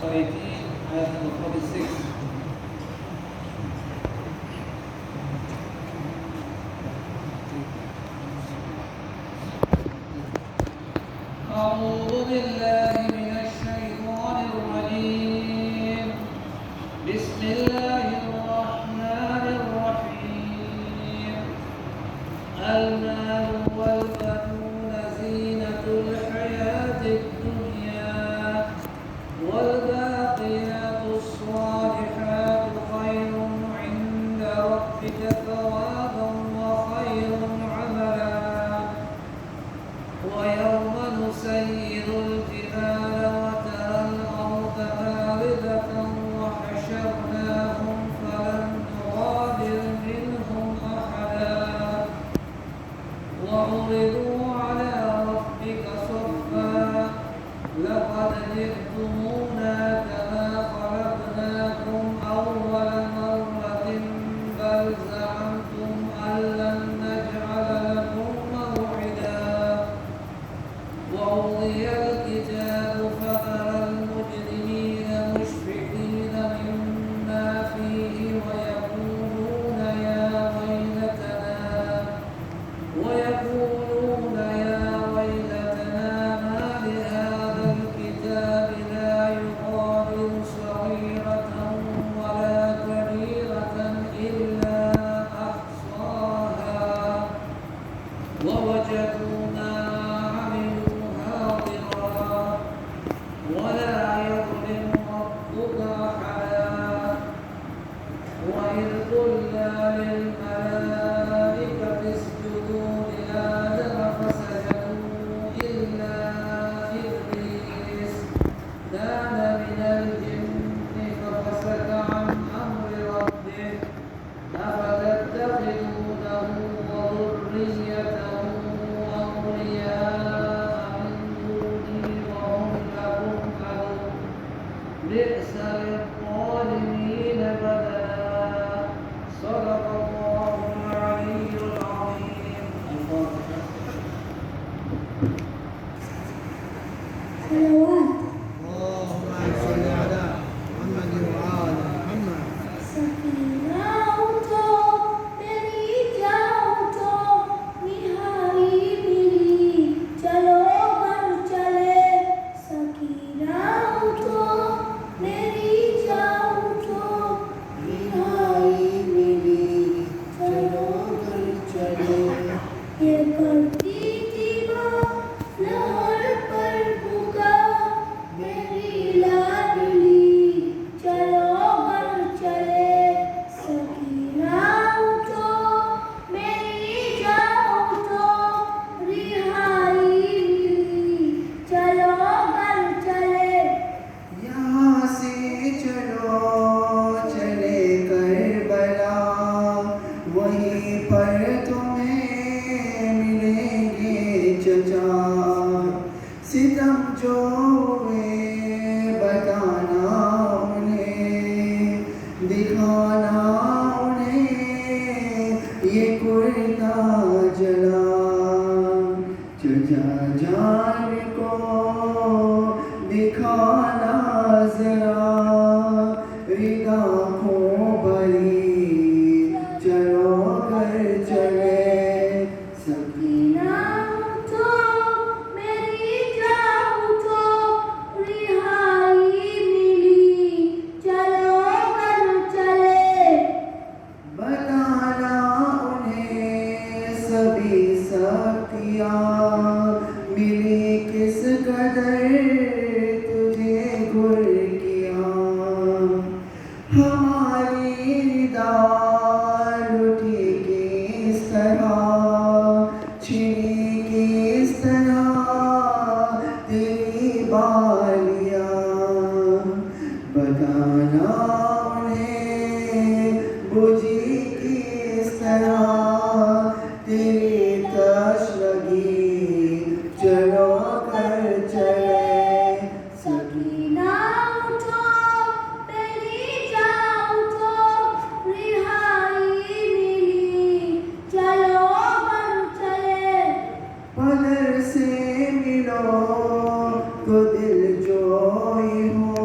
18, ayat number 46. أعوذ بالله من الشيطان الرجيم. بسم الله الرحمن الرحيم. المال والبنون زينة الحياة الدنيا والباقيات الصالحات خير عند ربك ثوابا وخير عملا. ويوم نسير الجبال وترى الأرض باردة وحشرناهم فلم نغادر منهم أحدا وعرضوا على ربك صفا لقد جئتمونا كما خلقناكم أول مرة بل زعمتم أن لن نجعل لكم موعدا. ووضي الكتاب فترى المجرمين مشفقين مما فيه ويقولون يا ويلتنا ما لهذا الكتاب لا يغادر صغيرة ولا كبيرة إلا أحصاها ووجدوا ما عملوا حاضرا ولا يظلم ربك أحدا. وإذ قلنا للملائكة اسجدوا لآدم فسجدوا إلا إبليس كان من الجن ففسق عن أمر ربه أفتتخذونه وذريته أولياء من دوني وهم لكم عدو بئس للظالمين بدلا. صدق الله العلي العظيم. الفاتحة. صلوات اللهم صل على محمد وعلى محمد. سکینہ اٹھو میری جاں اٹھو نہاری میری چلو گھر چلے. سکینہ اٹھو میری جاں اٹھو نہاری میری چلو گھر چلے. یہ کرتی تھی ماں لہر پر بھوکا میری لاڈلی چلو گھر چلے. سکینہ اٹھو میری جاں اٹھو رہائی ملی چلو گھر چلے. یہاں سے چلو چلے کربلا وہیں پر تمہیں ملیں گے چچا. ستم جو ہوئے بتانا انہیں دکھانا انہیں یہ کرتا جلا. چچا جان کو دکھانا ذرا ردا کو بھری چلو گھر چلے. سکینہ اٹھو میری جاں اٹھو رہائی ملی چلو گھر چلے. بتانا انہیں سبھی سختیاں ملی کس قدر تجھے گر کیا. ہماری ردا لٹی کس طرح چھنی کس طرح تیری بالیاں. بتانا انہیں بجھی کس طرح تیری تش لگی چلو کر چلے. سکینہ اٹھو میری جاں اٹھو رہائی ملی چلو گھر چلے. پدر سے ملو تو دل جوئی ہو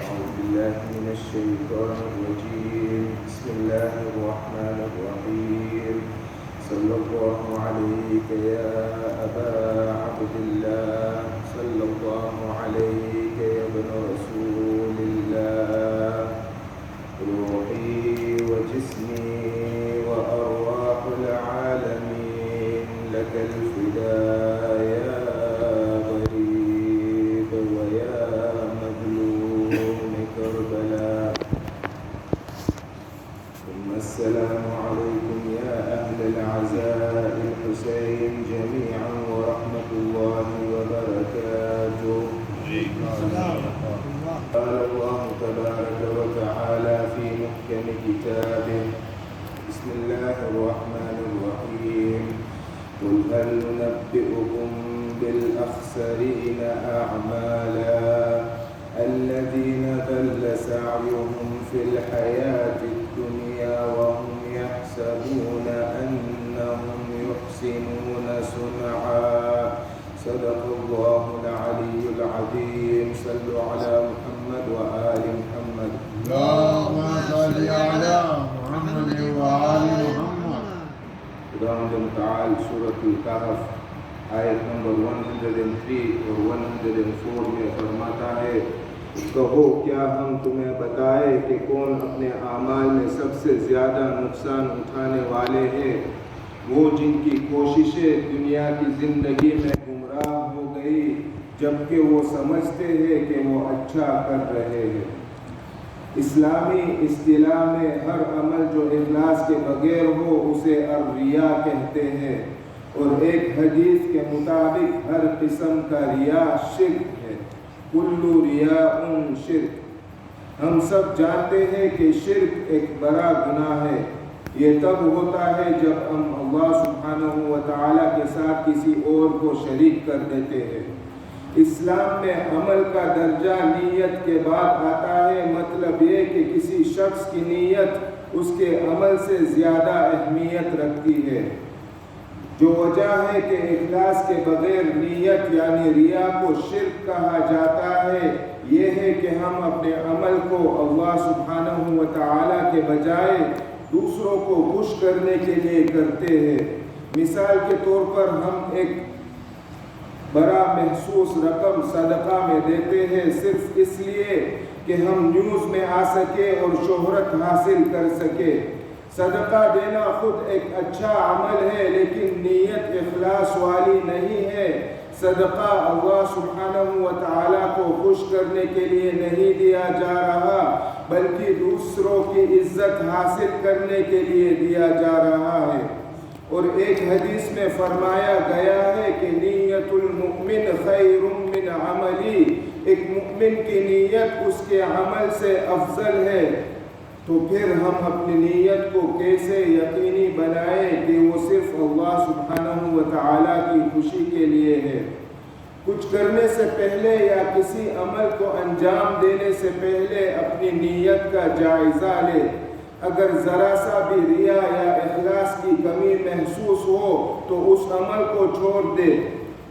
أعوذ بالله من الشيطان الرجيم. بسم الله الرحمن الرحيم. صلى الله عليك يا أبا عبد الله، صلى الله عليك يا ابن رسول الله. روحي وجسمي وأرواح العالمين لك الفداء يا غريب ويا مظلوم كربلاء. ثم السلام عليكم يا أهل العزاء الحسين جميعا ورحمة الله وبركاته. قال الله تبارك وتعالى في محكم كتابه: بسم الله الرحمن الرحيم. قل هل ننبئكم بالأخسرين أعمالا الذين ضل سعيهم في الحياة الدنيا وهم يحسبون أنهم يحسنون صنعا. صدق الله العلي العظيم. صلوا على محمد وآل محمد. اللهم صل على محمد وآل محمد. خداوند متعال سورۃ الکہف آیت نمبر 103 اور 104 میں فرماتا ہے: کہو کیا ہم تمہیں بتائے کہ کون اپنے اعمال میں سب سے زیادہ نقصان اٹھانے والے ہیں؟ وہ جن کی کوششیں دنیا کی زندگی میں گمراہ ہو گئی جبکہ وہ سمجھتے ہیں کہ وہ اچھا کر رہے ہیں۔ اسلامی اصطلاح میں ہر عمل جو اخلاص کے بغیر ہو اسے الریا کہتے ہیں، اور ایک حدیث کے مطابق ہر قسم کا ریا شرک ہے۔ کل ریاء شرک۔ ہم سب جانتے ہیں کہ شرک ایک بڑا گناہ ہے۔ یہ تب ہوتا ہے جب ہم اللہ سبحانہ و تعالیٰ کے ساتھ کسی اور کو شریک کر دیتے ہیں۔ اسلام میں عمل کا درجہ نیت کے بعد آتا ہے، مطلب یہ کہ کسی شخص کی نیت اس کے عمل سے زیادہ اہمیت رکھتی ہے۔ جو وجہ ہے کہ اخلاص کے بغیر نیت یعنی ریا کو شرک کہا جاتا ہے، یہ ہے کہ ہم اپنے عمل کو اللہ سبحانہ و تعالیٰ کے بجائے دوسروں کو خوش کرنے کے لیے کرتے ہیں۔ مثال کے طور پر ہم ایک بڑا محسوس رقم صدقہ میں دیتے ہیں صرف اس لیے کہ ہم نیوز میں آ سکے اور شہرت حاصل کر سکے۔ صدقہ دینا خود ایک اچھا عمل ہے لیکن نیت اخلاص والی نہیں ہے۔ صدقہ اللہ سبحانہ و تعالیٰ کو خوش کرنے کے لیے نہیں دیا جا رہا بلکہ دوسروں کی عزت حاصل کرنے کے لیے دیا جا رہا ہے۔ اور ایک حدیث میں فرمایا گیا ہے کہ نیت المؤمن خیر من عملی، ایک مؤمن کی نیت اس کے عمل سے افضل ہے۔ تو پھر ہم اپنی نیت کو کیسے یقینی بنائیں کہ وہ صرف اللہ سبحانہ و تعالیٰ کی خوشی کے لیے ہے۔ کچھ کرنے سے پہلے یا کسی عمل کو انجام دینے سے پہلے اپنی نیت کا جائزہ لے۔ اگر ذرا سا بھی ریا یا اخلاص کی کمی محسوس ہو تو اس عمل کو چھوڑ دے۔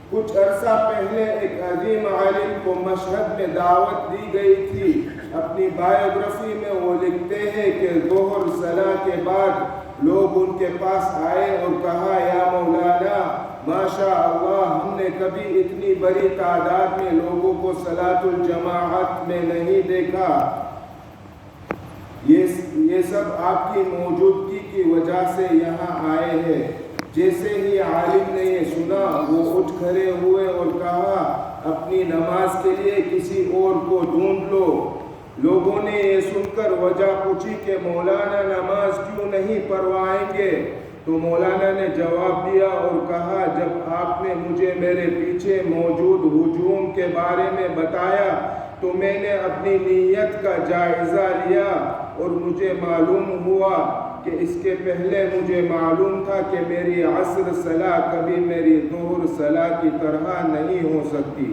کچھ عرصہ پہلے ایک عظیم عالم کو مشہد میں دعوت دی گئی تھی۔ اپنی بایوگرافی میں وہ لکھتے ہیں کہ ظہر صلاح کے بعد لوگ ان کے پاس آئے اور کہا: یا مولانا ماشاء اللہ، ہم نے کبھی اتنی بڑی تعداد میں لوگوں کو صلاۃ الجماعت میں نہیں دیکھا۔ یہ سب آپ کی موجودگی کی وجہ سے یہاں آئے ہیں۔ جیسے ہی عالم نے یہ سنا وہ اٹھ کھڑے ہوئے اور کہا: اپنی نماز کے لیے کسی اور کو ڈھونڈ لو۔ لوگوں نے یہ سن کر وجہ پوچھی کہ مولانا نماز کیوں نہیں پڑھوائیں گے؟ تو مولانا نے جواب دیا اور کہا، جب آپ نے مجھے میرے پیچھے موجود ہجوم کے بارے میں بتایا تو میں نے اپنی نیت کا جائزہ لیا اور مجھے معلوم ہوا کہ اس کے پہلے مجھے معلوم تھا کہ میری عصر صلاح کبھی میری ظہر صلاح کی طرح نہیں ہو سکتی۔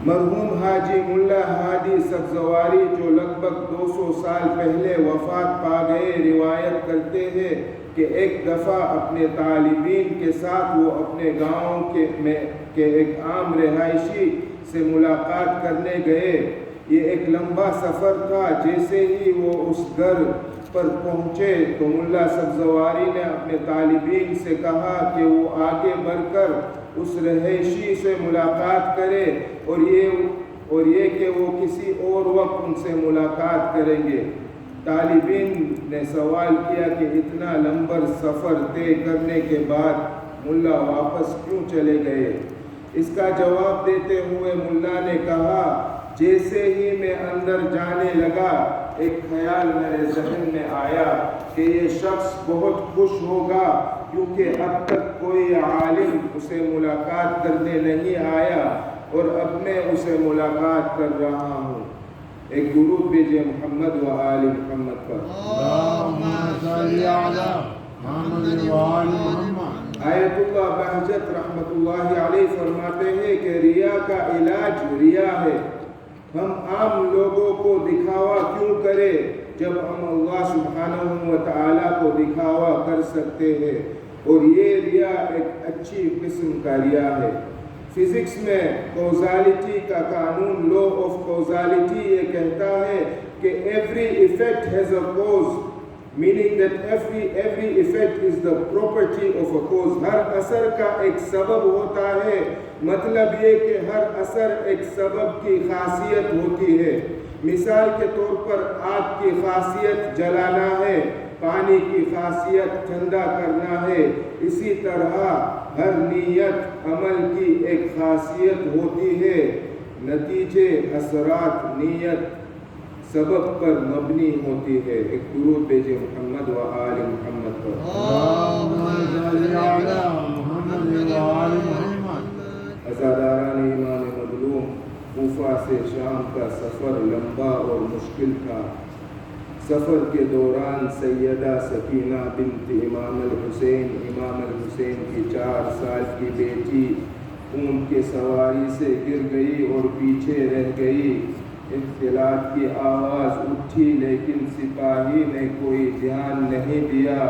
مرحوم حاجی ملا ہادی سبزواری جو لگ بھگ 200 سال پہلے وفات پا گئے، روایت کرتے ہیں کہ ایک دفعہ اپنے طالبین کے ساتھ وہ اپنے گاؤں کے ایک عام رہائشی سے ملاقات کرنے گئے۔ یہ ایک لمبا سفر تھا۔ جیسے ہی وہ اس گھر پر پہنچے تو ملا سبزواری نے اپنے طالبین سے کہا کہ وہ آگے بڑھ کر اس رہائشی سے ملاقات کرے اور یہ کہ وہ کسی اور وقت ان سے ملاقات کریں گے۔ طالبین نے سوال کیا کہ اتنا لمبا سفر طے کرنے کے بعد ملا واپس کیوں چلے گئے؟ اس کا جواب دیتے ہوئے ملا نے کہا، جیسے ہی میں اندر جانے لگا ایک خیال میرے ذہن میں آیا کہ یہ شخص بہت خوش ہوگا کیونکہ اب تک کوئی عالم اسے ملاقات کرنے نہیں آیا اور اب میں اسے ملاقات کر رہا ہوں۔ ایک درود بھیجئے محمد و آل محمد پر۔ اللہم صلی علی محمد و آل محمد۔ آیت اللہ بہجت رحمت اللہ علیہ فرماتے ہیں کہ ریا کا علاج ریا ہے۔ ہم عام لوگوں کو دکھاوا کیوں کرے جب ہم اللہ سبحانہ و تعالیٰ کو دکھاوا کر سکتے ہیں، اور یہ ریا ایک اچھی قسم کا ریا ہے۔ فزکس میں کوزالٹی کا قانون، لا آف کوزالٹی، یہ کہتا ہے کہ every effect has a cause، meaning that every effect is the property of a cause۔ ہر اثر کا ایک سبب ہوتا ہے، مطلب یہ کہ ہر اثر ایک سبب کی خاصیت ہوتی ہے۔ مثال کے طور پر آگ کی خاصیت جلانا ہے، پانی کی خاصیت ٹھنڈا کرنا ہے۔ اسی طرح ہر نیت عمل کی ایک خاصیت ہوتی ہے۔ نتیجے اثرات نیت سبب پر مبنی ہوتی ہے۔ ایک درود بھیجئے محمد و آل محمد پر۔ اللہم صلی علی محمد و آل محمد۔ عزاداران امام مظلوم، کوفہ سے شام کا سفر لمبا اور مشکل تھا۔ سفر کے دوران سیدہ سکینہ بنت امام الحسین کی 4 سال کی بیٹی اونٹ کی سواری سے گر گئی اور پیچھے رہ گئی۔ اختلاط کی آواز اٹھی لیکن سپاہی نے کوئی دھیان نہیں دیا۔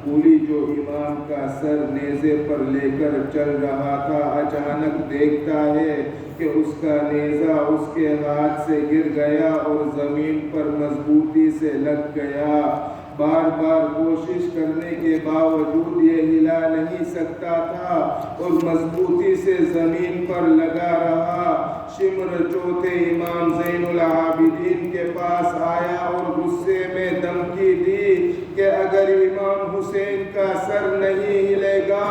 کولی جو امام کا سر نیزے پر لے کر چل رہا تھا اچانک دیکھتا ہے کہ اس کا نیزہ اس کے ہاتھ سے گر گیا اور زمین پر مضبوطی سے لگ گیا۔ بار بار کوشش کرنے کے باوجود یہ ہلا نہیں سکتا تھا اور مضبوطی سے زمین پر لگا رہا۔ شمر چوتھے امام زین العابدین کے پاس آیا اور غصے میں دھمکی دی کہ اگر امام حسین کا سر نہیں ہلے گا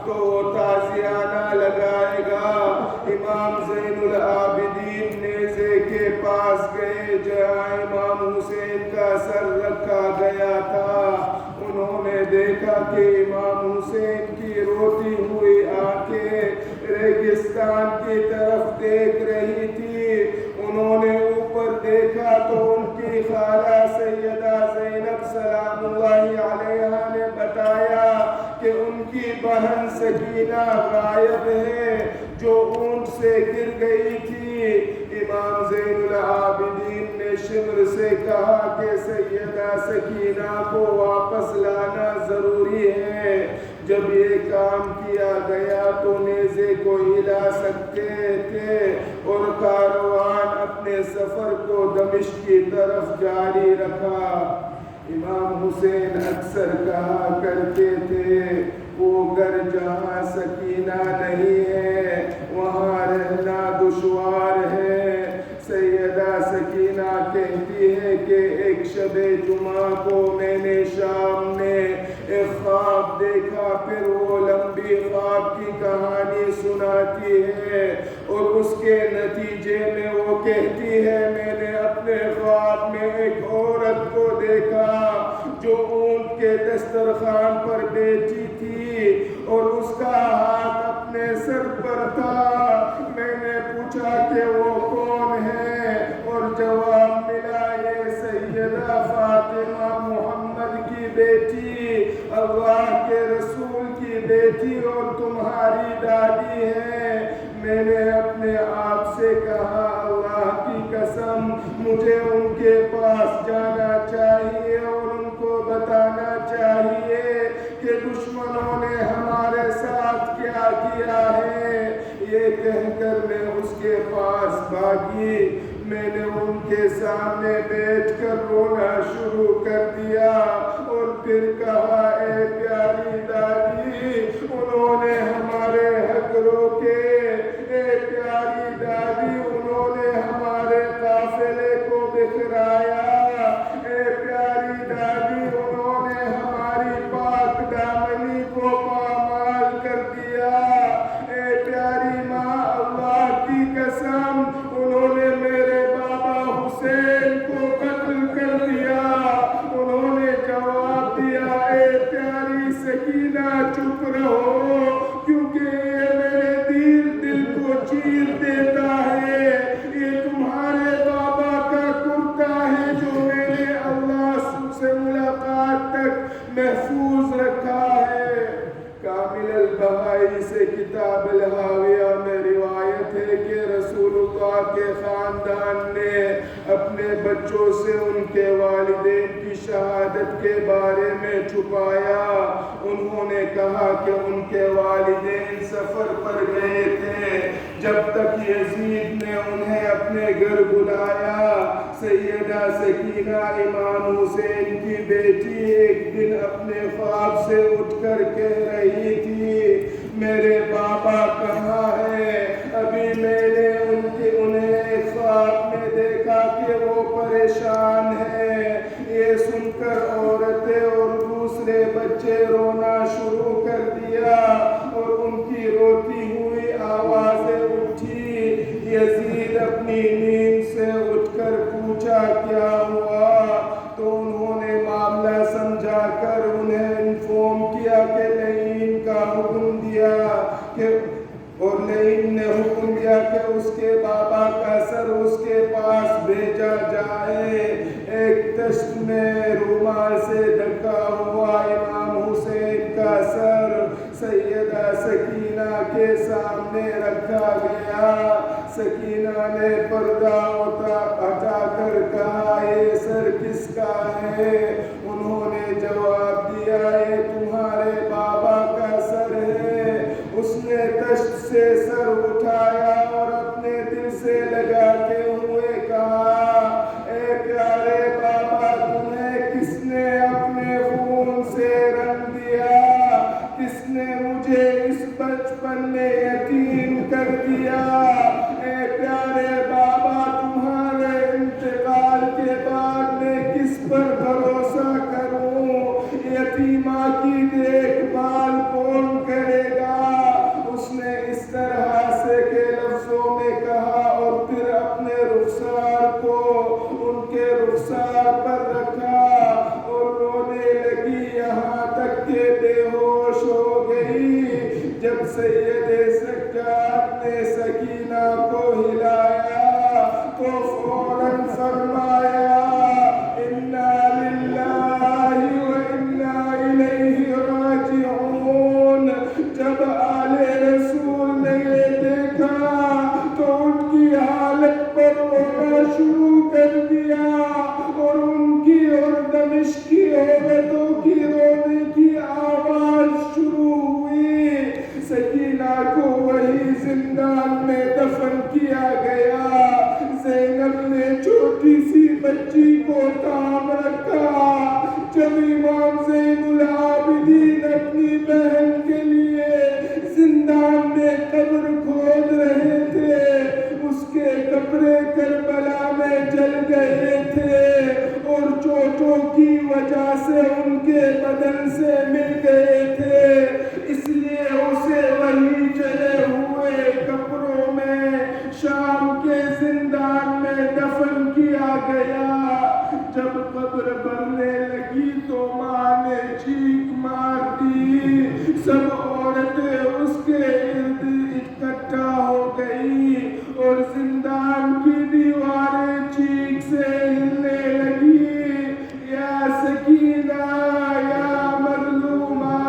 تو وہ تازیانہ لگائے گا۔ امام زین العابدین نیزے کے پاس گئے جہاں امام حسین کا سر رکھا گیا تھا۔ انہوں نے دیکھا کہ امام حسین کی روتی ہوئی آنکھیں ریگستان کی طرف دیکھ رہی تھی۔ انہوں نے اوپر دیکھا تو ان کی خالہ سیدہ زینب سلام اللہ علیہا نے بتایا کہ ان کی بہن سکینہ غائب ہے جو اونٹ سے گر گئی تھی۔ امام زین العابدین نے شمر سے کہا کہ سیدہ سکینہ کو واپس لانا ضروری ہے۔ جب یہ کام کیا گیا تو نیزے کو ہلا سکتے تھے اور کاروان اپنے سفر کو دمشق کی طرف جاری رکھا۔ امام حسین اکثر کہا کرتے تھے، وہ گھر جہاں سکینہ نہیں ہے وہاں رہنا دشوار ہے۔ سیدہ سکینہ کہتی ہے کہ ایک شب جمعہ کو میں نے شام میں ایک خواب دیکھا، پھر وہ لمبی خواب کی کہانی سناتی ہے اور اس کے نتیجے میں وہ کہتی ہے میں نے اپنے خواب میں ایک عورت کو دیکھا جو اونٹ کے دسترخوان پر بیٹھی تھی اور اس کا ہاتھ اپنے سر پر تھا۔ میں نے پوچھا کہ وہ کون ہے اور جواب ملا یہ سیدہ فاطمہ محمد کی بیٹی، اللہ کے رسول کی بیٹی اور تمہاری دادی ہے۔ میں نے اپنے آپ سے کہا اللہ کی قسم مجھے ان کے پاس جانا چاہیے اور ان کو بتانا چاہیے کہ دشمنوں نے ہمارے ساتھ کیا کیا ہے۔ یہ کہہ کر میں اس کے پاس بھاگی۔ میں نے ان کے سامنے بیٹھ کر رونا شروع کر دیا اور پھر کہا اے پیاری دادی انہوں نے ہمارے حق روکے، اے پیاری دادی انہوں نے ہمارے قافلے کو بکھرایا، اے پیاری دادی انہوں نے ہماری پاک دامنی کو پامال کر دیا، اے پیاری ماں اللہ کی قسم انہوں نے میرے بابا حسین کو قتل کر دیا۔ انہوں نے جواب دیا اے پیاری سکینہ چپ رہو کیونکہ یہ میرے دل کو چیر دیتا ہے، یہ تمہارے بابا کا کرتا ہے جو میں نے اللہ سے ملاقات تک محفوظ رکھا ہے۔ کامل البہائی سے کتاب الہاویہ میں روایت ہے کہ رسول اللہ کے خاندان نے اپنے بچوں سے ان کے والدین کی شہادت کے بارے میں چھپایا۔ انہوں نے کہا کہ ان کے والدین سفر پر گئے تھے جب تک یزید نے انہیں اپنے گھر بلایا۔ سیدہ سکینہ امام حسین کی بیٹی ایک دن اپنے خواب سے اٹھ کر کہہ رہی تھی میرے بابا کہاں ہے؟ ابھی میں نے انہیں خواب میں دیکھا کہ وہ پریشان ہے۔ یہ سن کر عورتیں اور دوسرے بچے رونا شروع کر دیا اور ان کی روتی ہوئی آوازیں اٹھی۔ یزید اپنی نیند سے اٹھ کر پوچھا کیا ہوا تو انہوں نے معاملہ سمجھا کر انہیں انفارم کیا کہ لعین کا حکم دیا اور لعین نے حکم دیا کہ اس کے بابا کا سر اس کے پاس بھیجا جائے۔ ایک تشت میں رومال سے ڈھکا ہوا امام حسین کا سر سیدہ سکینہ کے سامنے رکھا گیا۔ سکینہ نے پردہ ہٹا کر کہا یہ سر کس کا ہے؟ انہوں نے جواب دیا یہ تمہارے بابا کا سر ہے۔ اس نے تشت سے سر اٹھایا اور اپنے دل سے لگاتے ہوئے کہا اے پیارے بابا تمہیں کس نے اپنے خون سے رنگ دیا؟ کس نے مجھے اس بچپن میں یتیم کر دیا؟ اے پیارے بابا تمہارے انتقال کے بعد میں کس پر بھروسہ کروں؟ یتیمہ کی دیکھ بھال کون کرے گا؟ اس نے اس طرح سے کے لفظوں میں کہا اور پھر اپنے رخسار کو ان کے رخسار پر رکھا اور رونے لگی یہاں تک کہ بے ہوش ہو گئی۔ جب سید سجاد نے سکینہ کو ہلایا تو فوراً فرمایا انا للہ و انا الیہ راجعون۔ جب آل رسول نے یہ دیکھا تو ان کی حالت پر رونا شروع کر دیا اور ان کی اور دمشق کی عورتوں کی رونے کی آواز شروع ہوئی۔ سکینہ کو وہی زندان میں دفن کیا گیا۔ زینب نے چھوٹی سی بچی کو تھام رکھا۔ جب امام زین العابدین اپنی بہن کے لیے زندان میں قبر کھود رہے تھے اس کے کپڑے کربلا میں جل گئے تھے اور جو فوجوں کی وجہ سے ان کے بدن سے مل گئے تھے، اس لیے اسے وہی جلے ہوئے کپڑوں میں شام کے زندان میں دفن کیا گیا۔ جب قبر بھرنے لگی تو ماں نے چیخ مار دی، سب عورتیں اس کے ارد اکٹھا ہو گئی اور زندان کی دیواریں چیخ سے ہلنے لگی، یا سکینہ یا مظلومہ،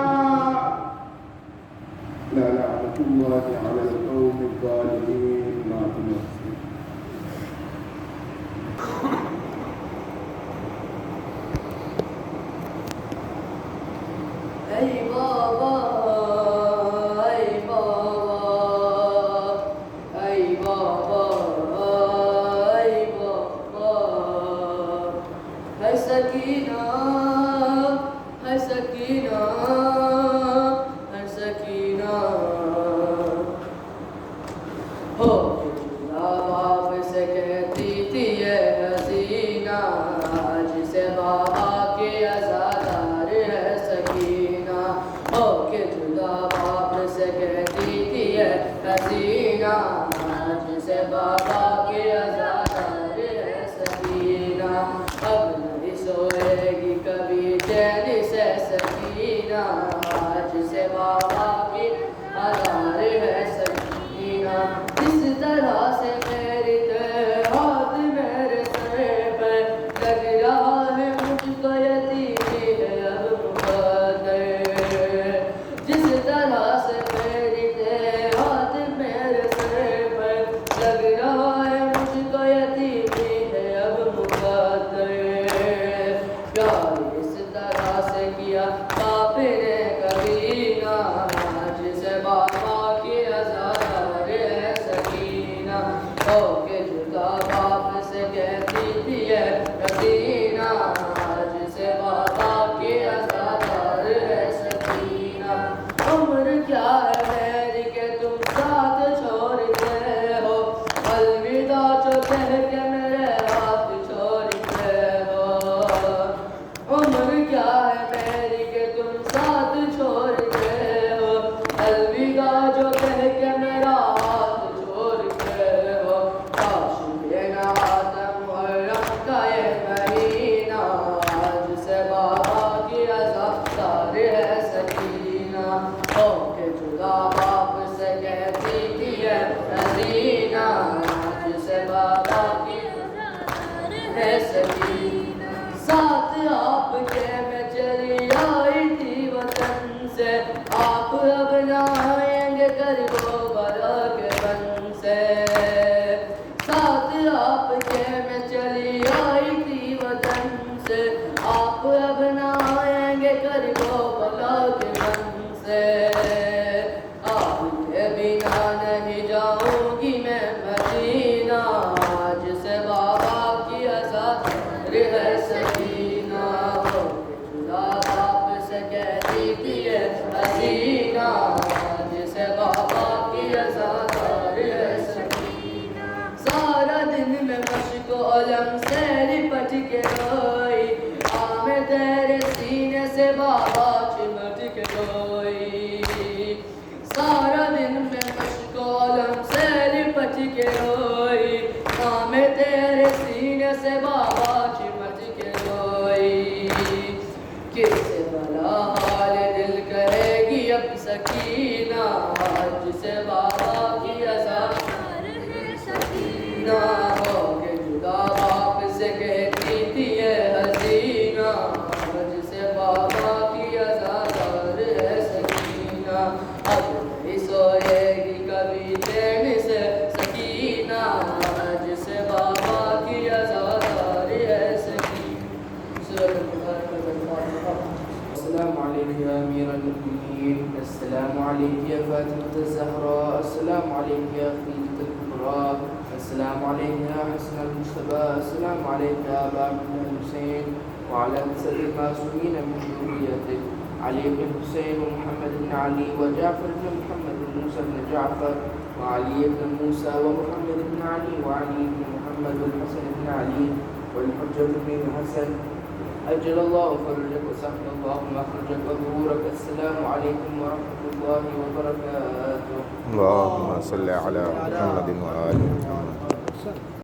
لعنت اللہ علی القوم الظالمین۔ ما تنسي ای بابا ای بابا ای بابا ای بابا، ہے سکینہ ہے سکینہ ہے سکینہ، ہو باپ سے کہتی تھی یہ حسینہ، جسے بابا کے عزادار ہے سکینہ، ہو کہ جدا باپ سے کہتی تھی یہ حسینہ، جسے بابا کے عزادار ہے سکینہ، اب نہیں سوئے گی کبھی چین سے سکینہ، جسے بابا کے عزادار ہے سکینہ، جس طرح سے میری ہاتھ میرے سر پر لگ رہا ہے مجھ کو یتیمی ہے اب مقدر، جس طرح سے میری ہاتھ میرے سر پر لگ رہا ہے مجھ کو یتیمی ہے اب مقدر، پیار اس طرح سے کیا باپ نے کبھی نہ، جسے بابا کی عزادار ہے سکینہ، ہو کہ جدا باپ سے کہتی تھی یہ حسینہ، جسے بابا کی عزادار ہے سکینہ، عمر کیا ہے میری کہ تم ساتھ چھوڑتے ہو، الوداع جو کہہ کے میرے ہاتھ چھوڑتے ہو، عمر کیا ہے میری کہ تم ساتھ چھوڑتے ہو، الوداع جو کہہ کے میرا ہاتھ چھوڑتے ہو، کاش دینا آتا محرم کا یہ مہینہ، جسے بابا کی عزادار ہے سکینہ، ہو کہ جدا باپ سے کہتی تھی یہ حسینہ، جسے بابا کی عزادار ہے سکینہ، ساتھ آپ کے میں چلی آئی تھی وطن سے، آپ اب نہ آئیں گے کربو بلا کے بن سے، ساتھ آپ کے میں چلی آئی تھی وطن سے، آپ اب نہ آئیں گے کربو بلا کے بن سے، آپ کے بنا نہیں جاؤں گی میں مدینہ، جسے بابا کی عزادار ہے سکینہ، ہو کہ جدا باپ سے کہتی تھی یہ حسینہ، جسے بابا کی عزادار ہے سکینہ، سارا دن میں مشق و علم سے لپٹ کے روئی، آمیں تیرے سینے سے بابا چمٹ کے روئی، سارا دن میں مشق و علم سے لپٹ کے روئی، آمیں تیرے سینے سے بابا چمٹ کے روئی، کس سے بھلا حال دل کہے گی اب سکینہ، جسے بابا کی عزادار ہے سکینہ، ہو کہ جدا باپ سے کہتی تھی یہ حسینہ، جسے بابا کی عزادار ہے سکینہ، اب نہیں سوئے گی کبھی چین سے سکینہ، جسے بابا کی عزادار ہے سکینہ۔ السلام عليك يا أمير المؤمنين، السلام عليك يا فاطمة الزهراء، السلام عليك يا خديجة الكبرى، السلام عليك يا حسن المجتبى، السلام عليك يا أبا بن الحسين، وعلى أسد المعصومين من ذريتك علي بن الحسين ومحمد بن علي وجعفر بن محمد وموسى بن جعفر وعلي بن موسى ومحمد بن علي وعلي بن محمد والحسن بن علي والحجة بن الحسن أجل الله فرجك وسهل الله مخرجك وظهورك. السلام عليكم ورحمة الله وبركاته. اللهم صل على محمد وآل محمد.